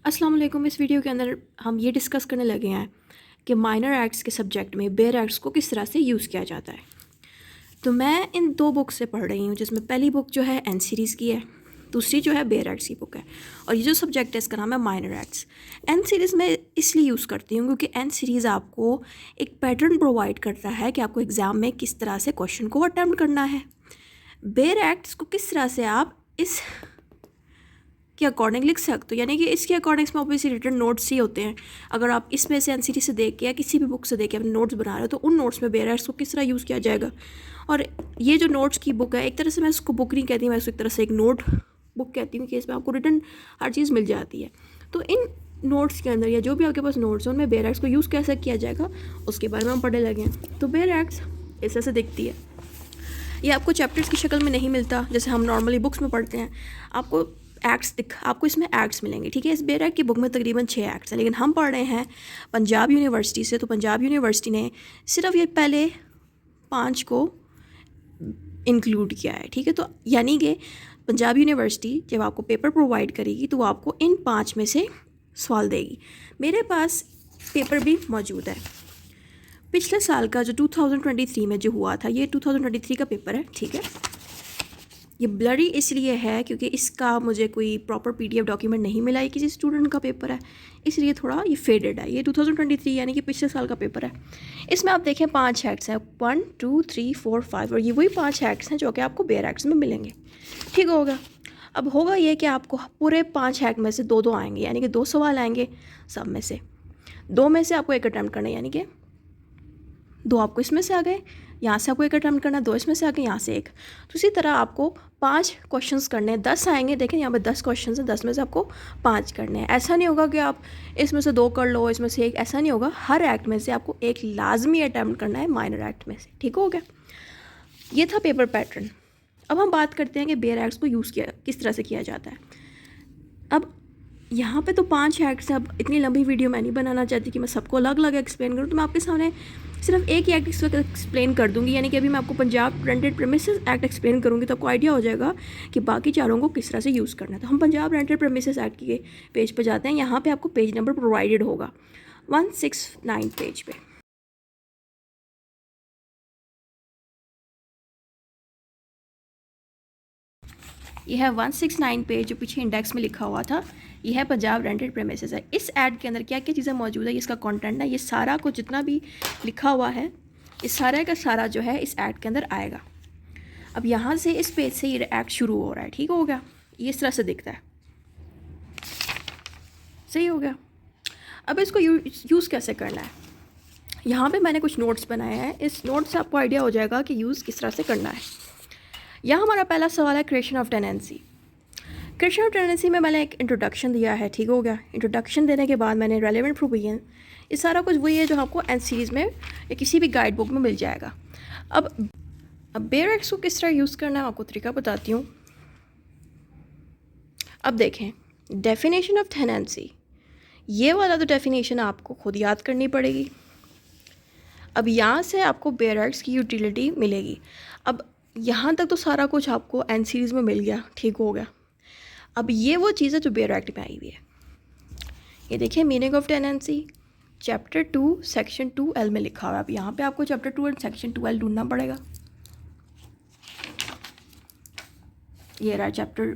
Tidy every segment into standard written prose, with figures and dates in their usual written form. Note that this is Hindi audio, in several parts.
अस्सलाम वालेकुम। इस वीडियो के अंदर हम ये डिस्कस करने लगे हैं कि माइनर एक्ट्स के सब्जेक्ट में बेयर एक्ट्स को किस तरह से यूज़ किया जाता है। तो मैं इन दो बुक से पढ़ रही हूँ, जिसमें पहली बुक जो है एन सीरीज़ की है, दूसरी जो है बेयर एक्ट्स की बुक है। और ये जो सब्जेक्ट है इसका नाम है माइनर एक्ट्स। एन सीरीज़ मैं इसलिए यूज़ करती हूँ क्योंकि एन सीरीज़ आपको एक पैटर्न प्रोवाइड करता है कि आपको एग्ज़ाम में किस तरह से क्वेश्चन को अटैम्प्ट करना है। बेयर एक्ट्स को किस तरह से आप इस के अकॉर्डिंग लिख सकते हो, यानी कि इसके अकॉर्डिंग इसमें ऑब्वियसली रिटन नोट्स ही होते हैं। अगर आप इसमें से एनसीटी से देख के या किसी भी बुक से देख के अपने नोट्स बना रहे हो तो उन नोट्स में बेयर एक्ट्स को किस तरह यूज़ किया जाएगा। और ये जो नोट्स की बुक है, एक तरह से मैं इसको बुक नहीं कहती, मैं इसको एक तरह से एक नोट बुक कहती हूँ कि इसमें आपको रिटन हर चीज़ मिल जाती है। तो इन नोट्स के अंदर या जो भी आपके पास नोट्स हैं उनमें बेयर एक्ट्स को यूज़ कैसे किया जाएगा उसके बारे में हम पढ़ने लगे हैं। तो बेयर एक्ट्स इस तरह से दिखती है। ये आपको चैप्टर्स की शक्ल में नहीं मिलता जैसे हम नॉर्मली बुक्स में पढ़ते हैं। आपको इसमें एक्ट्स मिलेंगे, ठीक है। इस बेयर एक्ट की बुक में तकरीबन 6 एक्ट्स हैं, लेकिन हम पढ़ रहे हैं पंजाब यूनिवर्सिटी से। तो पंजाब यूनिवर्सिटी ने सिर्फ ये पहले 5 को इंक्लूड किया है, ठीक है। तो यानी कि पंजाब यूनिवर्सिटी जब आपको पेपर प्रोवाइड करेगी तो वो आपको इन 5 में से सवाल देगी। मेरे पास पेपर भी मौजूद है पिछले साल का, जो 2023 में जो हुआ था। ये 2023 का पेपर है, ठीक है। ये ब्लरी इसलिए है क्योंकि इसका मुझे कोई प्रॉपर पीडीएफ डॉक्यूमेंट नहीं मिला। ये किसी स्टूडेंट का पेपर है, इसलिए थोड़ा ये फेडेड है। ये 2023 यानी कि पिछले साल का पेपर है। इसमें आप देखें 5 एक्ट्स हैं, 1 2 3 4 5, और ये वही 5 एक्ट्स हैं जो कि आपको बेयर एक्ट्स में मिलेंगे, ठीक होगा। अब होगा ये कि आपको पूरे 5 एक्ट में से 2-2 आएंगे, यानी कि 2 सवाल आएंगे सब में से। 2 में से आपको एक अटैम्प्ट करना है, यानी कि 2 आपको इसमें से आ गए, यहाँ से आपको एक अटैम्प्ट करना है, 2 इसमें से आ गए, यहाँ से एक। तो इसी तरह आपको 5 क्वेश्चंस करने हैं, 10 आएंगे। देखें यहाँ पे 10 क्वेश्चंस हैं, 10 में से आपको 5 करने हैं। ऐसा नहीं होगा कि आप इसमें से 2 कर लो, इसमें से एक, ऐसा नहीं होगा। हर एक्ट में से आपको एक लाजमी अटैम्प्ट करना है माइनर एक्ट में से, ठीक हो गया। ये था पेपर पैटर्न। अब हम बात करते हैं कि बेयर एक्ट्स को यूज़ किया किस तरह से किया जाता है। अब यहाँ पे तो 5 एक्ट्स हैं। अब इतनी लंबी वीडियो मैं नहीं बनाना चाहती कि मैं सबको अलग अलग एक्सप्लेन करूँ, तो मैं आपके सामने सिर्फ एक ही एक्ट इस वक्त एक्सप्लेन कर दूँगी। यानी कि अभी मैं आपको Punjab rented premises act explain करूँगी तो आपको आइडिया हो जाएगा कि बाकी चारों को किस तरह से यूज़ करना है। तो हम पंजाब रेंटेड प्रेमिसेस एक्ट के पेज पर जाते हैं। यहाँ पर आपको पेज नंबर प्रोवाइडेड होगा 169 पेज पे। यह है 169 पेज, जो पीछे इंडेक्स में लिखा हुआ था। यह है पंजाब रेंटेड प्रेमिसेस है। इस ऐड के अंदर क्या क्या चीज़ें मौजूद है, ये इसका कंटेंट है। ये सारा कुछ जितना भी लिखा हुआ है, इस सारा का सारा जो है इस ऐड के अंदर आएगा। अब यहाँ से इस पेज से ये ऐड शुरू हो रहा है, ठीक हो गया। ये इस तरह से दिखता है, सही हो गया। अब इसको यूज़ कैसे करना है, यहाँ पे मैंने कुछ नोट्स बनाए हैं। इस नोट से आपको आइडिया हो जाएगा कि यूज़ किस तरह से करना है। यहाँ हमारा पहला सवाल है creation of tenancy. Creation of tenancy में मैंने एक इंट्रोडक्शन दिया है, ठीक हो गया। इंट्रोडक्शन देने के बाद मैंने रेलेवेंट प्रोविजन, ये सारा कुछ वही है जो आपको एन सीरीज़ में या किसी भी गाइड बुक में मिल जाएगा। अब बेयर एक्ट्स को किस तरह यूज़ करना है आपको तरीका बताती हूँ। अब देखें, डेफिनेशन ऑफ टेनेंसी, ये वाला तो डेफिनेशन आपको खुद याद करनी पड़ेगी। अब यहाँ से आपको बेयर एक्ट्स की यूटिलिटी मिलेगी। अब यहाँ तक तो सारा कुछ आपको एन सीरीज़ में मिल गया, ठीक हो गया। अब ये वो चीज़ है जो बेयर एक्ट में आई हुई है। ये देखिए, meaning of tenancy chapter 2 section 2L में लिखा हुआ है। अब यहाँ पे आपको चैप्टर 2 एंड सेक्शन 2L ढूंढना पड़ेगा। ये रहा चैप्टर,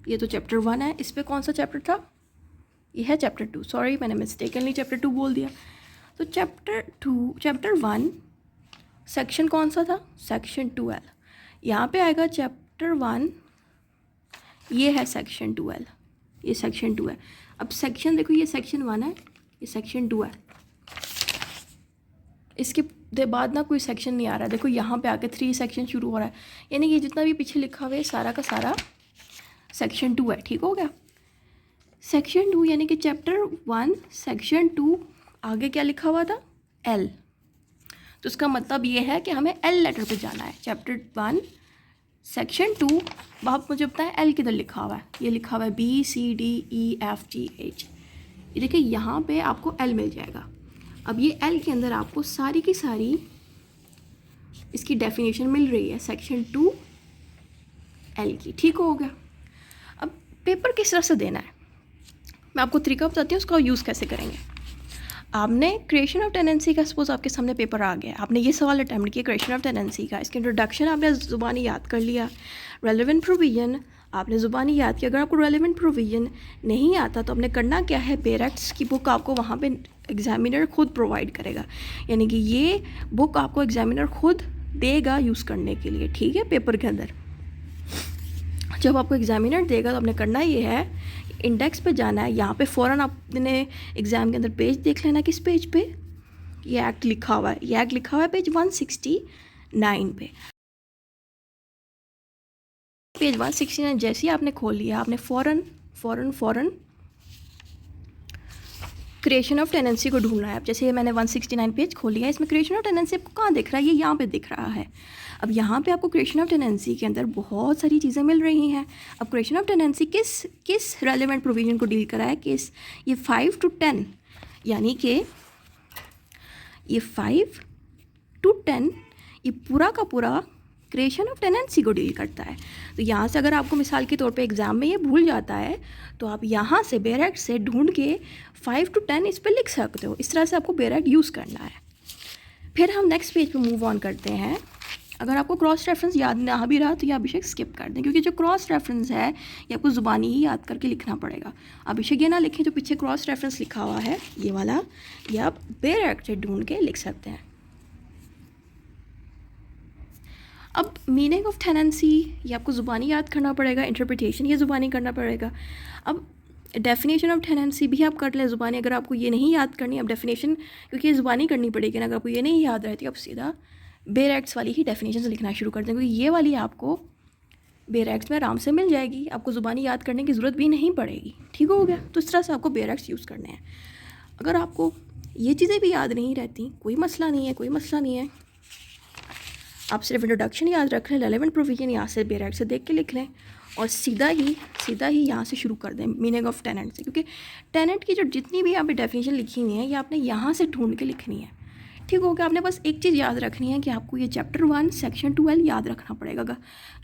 ये तो चैप्टर 1 है। इस पर कौन सा चैप्टर था, ये है चैप्टर 2। सॉरी, मैंने मिस्टेकनली चैप्टर 2 बोल दिया। तो चैप्टर 1 सेक्शन कौन सा था, सेक्शन 2L। यहाँ पे आएगा चैप्टर 1, ये है सेक्शन 2L, ये सेक्शन 2 है। अब सेक्शन देखो, ये सेक्शन 1 है, ये सेक्शन 2 है। इसके बाद ना कोई सेक्शन नहीं आ रहा है। देखो यहाँ पे आके 3 सेक्शन शुरू हो रहा है, यानी कि जितना भी पीछे लिखा हुआ है सारा का सारा सेक्शन 2 है, ठीक हो गया। सेक्शन 2 यानी कि चैप्टर 1 सेक्शन 2, आगे क्या लिखा हुआ था, L। तो इसका मतलब ये है कि हमें L लेटर पे जाना है। चैप्टर 1 सेक्शन 2, आप मुझे बताएं L किधर लिखा हुआ है। ये लिखा हुआ है BCDEFGH। ये देखिए यहाँ पे आपको L मिल जाएगा। अब ये L के अंदर आपको सारी की सारी इसकी डेफिनेशन मिल रही है सेक्शन 2L की, ठीक हो गया। अब पेपर किस तरह से देना है, मैं आपको तरीका बताती हूँ उसका यूज़ कैसे करेंगे। आपने क्रिएशन ऑफ टेनेंसी का सपोज आपके सामने पेपर आ गया, आपने ये सवाल अटैम्प्ट किया क्रिएशन ऑफ टेनेंसी का, इसके इंट्रोडक्शन आपने ज़ुबानी याद कर लिया, रेलेवेंट प्रोविजन आपने ज़ुबानी याद किया। अगर आपको रेलेवेंट प्रोविजन नहीं आता तो आपने करना क्या है, बेयर एक्ट्स की बुक आपको वहाँ पे एग्जामिनर खुद प्रोवाइड करेगा, यानी कि ये बुक आपको एग्जामिनर खुद देगा यूज़ करने के लिए, ठीक है, पेपर के अंदर। जब आपको एग्जामिनर देगा तो आपने करना ये है, इंडेक्स पे जाना है, यहाँ पे फ़ौरन आपने एग्ज़ाम के अंदर पेज देख लेना, किस पेज पे ये एक्ट लिखा हुआ है, ये एक्ट लिखा हुआ है पेज 169 पे। पेज 169 जैसे ही आपने खोल लिया, आपने फ़ौरन क्रिएशन ऑफ टेनेंसी को ढूंढना है। अब जैसे मैंने 169 पेज खोल लिया, इसमें क्रिएशन ऑफ टेनेंसी आपको कहाँ दिख रहा है, ये यहाँ पे दिख रहा है। अब यहाँ पे आपको क्रिएशन ऑफ टेनेंसी के अंदर बहुत सारी चीज़ें मिल रही हैं। अब क्रिएशन ऑफ टेनेंसी किस रेलेवेंट प्रोविजन को डील करा है, किस, ये 5 to 10, यानी कि ये 5 to 10 ये पूरा का पूरा क्रिएशन ऑफ टेनेंसी को डील करता है। तो यहाँ से अगर आपको मिसाल के तौर पे एग्ज़ाम में ये भूल जाता है तो आप यहाँ से बेयर एक्ट से ढूंढ के 5 to 10 इस पर लिख सकते हो। इस तरह से आपको बेयर एक्ट यूज़ करना है। फिर हम नेक्स्ट पेज पे मूव ऑन करते हैं। अगर आपको क्रॉस रेफरेंस याद ना भी रहा तो ये अभिषेक स्किप कर दें, क्योंकि जो क्रॉस रेफरेंस है ये आपको ज़ुबानी ही याद करके लिखना पड़ेगा। अभिषेक ये ना लिखें, जो पीछे क्रॉस रेफरेंस लिखा हुआ है ये वाला, ये आप बेयर एक्ट से ढूंढ के लिख सकते हैं। अब मीनिंग ऑफ टेनेंसी ये आपको ज़ुबानी याद करना पड़ेगा, इंटरप्रिटेशन ये ज़ुबानी करना पड़ेगा। अब डेफिनेशन ऑफ टेनेंसी भी आप कर लें ज़ुबानी, अगर आपको ये नहीं याद करनी, अब डेफिनेशन क्योंकि ये ज़ुबानी करनी पड़ेगी ना, अगर आपको ये नहीं याद रहती आप सीधा बेयर एक्ट्स वाली ही डेफिनेशन से लिखना शुरू कर दें, क्योंकि ये वाली आपको बेयर एक्ट्स में आराम से मिल जाएगी, आपको ज़ुबानी याद करने की ज़रूरत भी नहीं पड़ेगी। ठीक हो गया, तो इस तरह से आपको बेयर एक्ट्स यूज़ करने हैं। अगर आपको ये चीज़ें भी याद नहीं रहती, कोई मसला नहीं है, आप सिर्फ इंट्रोडक्शन याद रख लें, रेलेवेंट प्रोविजन यहाँ से बेयर एक्ट से देख के लिख लें और सीधा ही यहाँ से शुरू कर दें मीनिंग ऑफ टेनेंट से, क्योंकि टेनेंट की जो जितनी भी यहाँ पे डेफिनेशन लिखी हुई है ये आपने यहाँ से ढूंढ के लिखनी है। ठीक हो गया, आपने बस एक चीज़ याद रखनी है कि आपको ये चैप्टर 1 सेक्शन 12 याद रखना पड़ेगा।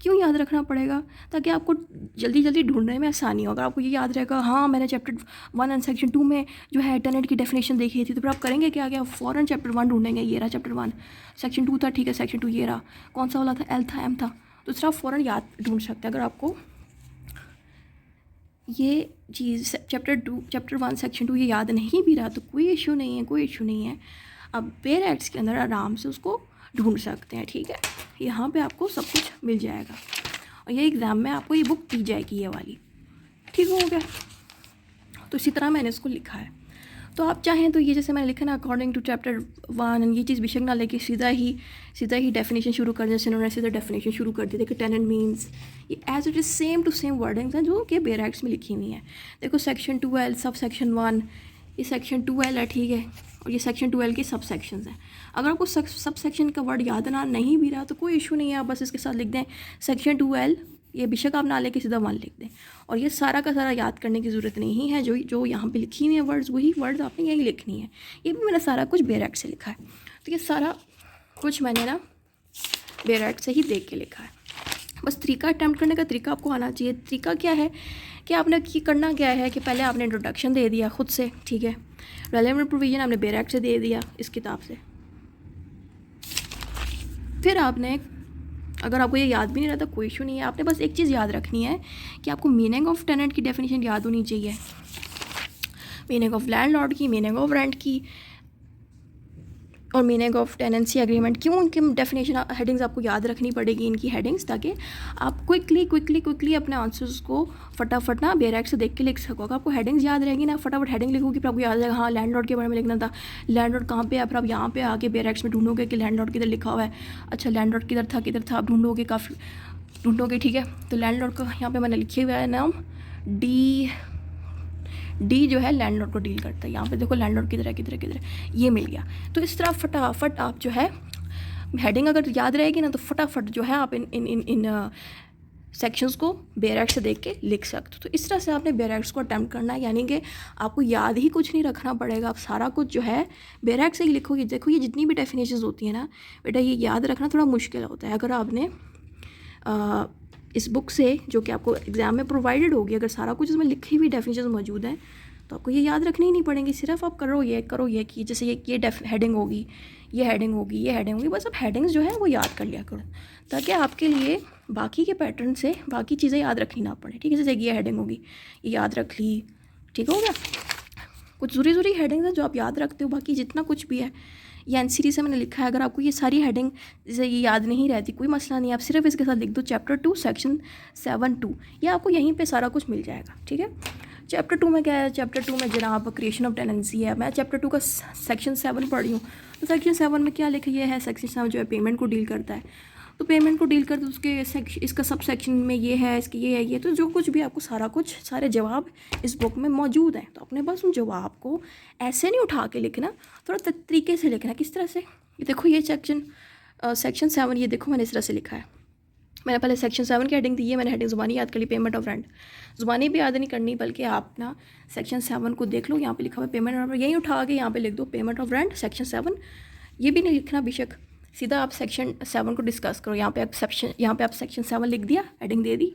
क्यों याद रखना पड़ेगा, ताकि आपको जल्दी ढूंढने में आसानी हो। अगर आपको ये याद रहेगा हाँ मैंने चैप्टर 1 एंड सेक्शन 2 में जो है टेनेंट की डेफिनेशन देखी थी, तो फिर आप करेंगे क्या, फ़ौरन चैप्टर 1 ढूंढेंगे, ये रहा चैप्टर 1, सेक्शन 2 था, ठीक है सेक्शन 2 ये रहा, कौन सा वाला था, एल था, एम था, तो इस तरह फ़ौरन याद ढूंढ सकते हैं। अगर आपको ये चीज़ चैप्टर 1 सेक्शन 2 ये याद नहीं भी रहा तो कोई इशू नहीं है, आप बेयर एक्ट्स के अंदर आराम से उसको ढूंढ सकते हैं। ठीक है, यहाँ पे आपको सब कुछ मिल जाएगा और ये एग्ज़ाम में आपको ये बुक दी जाएगी ये वाली। ठीक हो गया, तो इसी तरह मैंने इसको लिखा है। तो आप चाहें तो ये जैसे मैंने लिखा ना अकॉर्डिंग टू चैप्टर 1, ये चीज़ बेशक ना लेके सीधा ही डेफिनेशन शुरू कर दें, उन्होंने सीधा डेफिनेशन शुरू कर दी। देखो टेनेंट मीन्स ये as it is same to same wordings हैं जो कि बेयर एक्ट्स में लिखी हुई हैं। देखो सेक्शन 12 सब सेक्शन 1, ये सेक्शन 12 है, ठीक है, और ये सेक्शन 12 के सब सेक्शंस हैं। अगर आपको सब सेक्शन का वर्ड याद ना नहीं भी रहा तो कोई इशू नहीं है, आप बस इसके साथ लिख दें सेक्शन 12, ये बेशक आप ना लेके सीधा 1 लिख दें, और ये सारा का सारा याद करने की ज़रूरत नहीं है। जो यहाँ पे लिखी हुई है वर्ड्स, वही वर्ड्स आपने यही लिखनी है। ये भी मैंने सारा कुछ बेयर एक्ट से लिखा है, तो ये सारा कुछ मैंने ना बेयर एक्ट से ही देख के लिखा है। बस तरीका अटैम्प्ट करने का तरीका आपको आना चाहिए। तरीका क्या है कि आपने करना क्या है कि पहले आपने इंट्रोडक्शन दे दिया खुद से, ठीक है, रेलेवेंट प्रोविजन आपने बेयर एक्ट से दे दिया इस किताब से। फिर आपने, अगर आपको ये याद भी नहीं रहता कोई इशू नहीं है, आपने बस एक चीज़ याद रखनी है कि आपको मीनिंग ऑफ टेनेंट की डेफिनेशन याद होनी चाहिए, मीनिंग ऑफ लैंडलॉर्ड की, मीनिंग ऑफ रेंट की और मीनिंग ऑफ टेनेंसी एग्रीमेंट। क्यों इनकी डेफिनेशन हेडिंग्स आपको याद रखनी पड़ेगी, इनकी हेडिंग्स, ताकि आप क्विकली अपने आंसर्स को फटाफट ना बेयर एक्ट से देख के लिख सको। अगर आपको हेडिंग्स याद रहेगी ना, फटाफट हेडिंग लिखोगे फिर आपको याद रहेगा हाँ लैंडलॉर्ड के बारे में लिखना था, लैंडलॉर्ड कहाँ पे है, फिर आप यहाँ पे आके बेयर एक्ट्स में ढूंढोगे कि लैंडलॉर्ड किधर लिखा हुआ है, अच्छा लैंडलॉर्ड किधर था आप ढूंढोगे, ठीक है। तो लैंडलॉर्ड का यहाँ पे मैंने लिखे हुआ है नाम डी जो है लैंडलॉर्ड को डील करता है। यहाँ पे देखो लैंडलॉर्ड किधर है, ये मिल गया। तो इस तरह फटाफट आप जो है हेडिंग अगर याद रहेगी ना तो फटाफट जो है आप इन सेक्शंस को बेयर एक्ट से देख के लिख सकते हो। तो इस तरह से आपने बेयर एक्ट्स को अटैम्प्ट करना है, यानी कि आपको याद ही कुछ नहीं रखना पड़ेगा, आप सारा कुछ जो है बेयर एक्ट से ही लिखोगे। देखो ये जितनी भी डेफिनेशंस होती है ना बेटा, ये याद रखना थोड़ा मुश्किल होता है। अगर आपने इस बुक से जो कि आपको एग्ज़ाम में प्रोवाइडेड होगी, अगर सारा कुछ इसमें लिखी हुई डेफिनेशन मौजूद है तो आपको ये याद रखनी ही नहीं पड़ेंगी। सिर्फ आप करो ये कि जैसे ये हेडिंग होगी, ये हेडिंग होगी, ये हेडिंग होगी, बस आप हेडिंग्स जो है वो याद कर लिया करो, ताकि आपके लिए बाकी के पैटर्न से बाकी चीज़ें याद रखनी ना पड़े। ठीक है, जैसे ये हेडिंग होगी, ये याद रख ली, ठीक हो गया। कुछ ज़रूरी हेडिंग्स हैं जो आप याद रखते हो, बाकी जितना कुछ भी है ये एनसीडी से मैंने लिखा है। अगर आपको ये सारी हेडिंग जैसे ये याद नहीं रहती, कोई मसला नहीं, आप सिर्फ इसके साथ लिख दो चैप्टर 2 सेक्शन 7(2), ये आपको यहीं पे सारा कुछ मिल जाएगा। ठीक है, चैप्टर 2 में क्या है, चैप्टर 2 में जनाब क्रिएशन ऑफ टेनेंसी है। मैं चैप्टर 2 का सेक्शन 7 पढ़ी हूँ, तो सेक्शन 7 में क्या लिखा है, सेक्शन 7 जो है पेमेंट को डील करता है। तो पेमेंट को डील करते उसके इसका सब सेक्शन में ये है, इसकी ये है, ये तो जो कुछ भी आपको सारा कुछ सारे जवाब इस बुक में मौजूद हैं। तो अपने पास उन जवाब को ऐसे नहीं उठा के लिखना, थोड़ा तरीके से लिखना। किस तरह से, ये देखो ये सेक्शन 7, ये देखो मैंने इस तरह से लिखा है। मैंने पहले सेक्शन 7 की हेडिंग दी है, मैंने हेडिंग ज़ुबानी याद कर ली, पेमेंट ऑफ रेंट। ज़ुबानी भी याद नहीं करनी, बल्कि आप ना सेक्शन 7 को देख लो, यहाँ पे लिखा हुआ है पेमेंट ऑफ रेंट, यहीं उठा के यहाँ पे लिख दो पेमेंट ऑफ रेंट सेक्शन 7। ये भी नहीं लिखना बेशक, सीधा आप सेक्शन 7 को डिस्कस करो। यहाँ पे आप सेक्शन 7 लिख दिया, हेडिंग दे दी,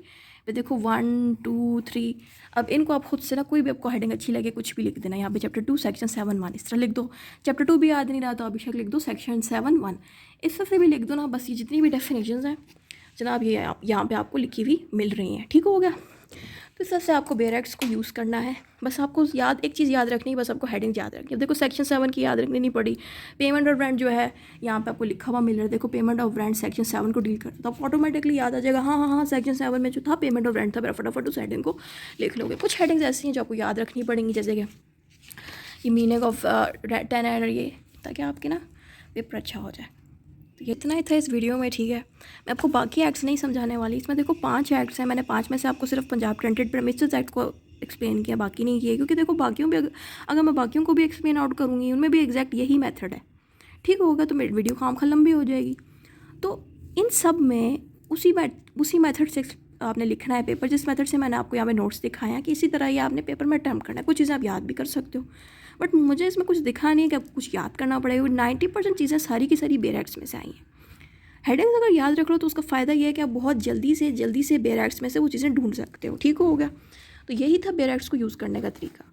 फिर देखो 1 2 3। अब इनको आप खुद से ना कोई भी आपको हेडिंग अच्छी लगे कुछ भी लिख देना। यहाँ पे चैप्टर 2 सेक्शन 7(1) इस तरह लिख दो। चैप्टर 2 भी याद नहीं रहा तो आप बेशक लिख दो सेक्शन 7(1), इस तरह से भी लिख दो ना। बस ये जितनी भी डेफिनेशंस हैं जनाब ये यहाँ पे आपको लिखी हुई मिल रही हैं। ठीक हो गया, तो इस तरह से आपको बेरेक्स को यूज़ करना है। बस आपको एक चीज़ याद रखनी है, बस आपको हेडिंग याद रखनी है। देखो सेक्शन 7 की याद रखनी नहीं पड़ी, पेमेंट ऑफ रेंट जो है यहाँ पे आपको लिखा हुआ मिल रहा है। देखो पेमेंट ऑफ रेंट सेक्शन 7 को डील करता, तो आप ऑटोमेटिकली याद आ जाएगा, हाँ सेक्शन 7 में जो था पेमेंट ऑफ रेंट था, मेरा फटाफट उस हेडिंग को लिख लोगे। कुछ हेडिंग्स ऐसी हैं जो आपको याद रखनी पड़ेंगी, जैसे कि ये मीनिंग ऑफ 10 एंड ये, ताकि आपके ना पेपर अच्छा हो जाए। तो इतना ही था इस वीडियो में। ठीक है, मैं आपको बाकी एक्ट्स नहीं समझाने वाली। इसमें देखो 5 एक्ट्स हैं, मैंने 5 में से आपको सिर्फ पंजाब टेंटेड प्रेमिसेस एक्ट को एक्सप्लेन किया, बाकी नहीं किया, क्योंकि देखो बाकियों भी अगर मैं बाकियों को भी एक्सप्लेन आउट करूँगी, उनमें भी एग्जैक्ट यही मेथड है। ठीक होगा, तो मेरी वीडियो खामखा लंबी हो जाएगी। तो इन सब में उसी मेथड से आपने लिखना है पेपर, जिस मेथड से मैंने आपको यहाँ पे नोट्स दिखाया कि इसी तरह ही आपने पेपर में अटैम्प्ट करना है। कुछ चीज़ें आप याद भी कर सकते हो, बट मुझे इसमें कुछ दिखा नहीं है कि आपको कुछ याद करना पड़ेगा। 90% चीज़ें सारी की सारी बेरेक्ट्स में से आई हैं। हेडिंग्स अगर याद रख लो तो उसका फ़ायदा ये है कि आप बहुत जल्दी से बेरेक्ट्स में से वो चीज़ें ढूंढ सकते हो। ठीक हो गया, तो यही था बेरेक्ट्स को यूज़ करने का तरीका।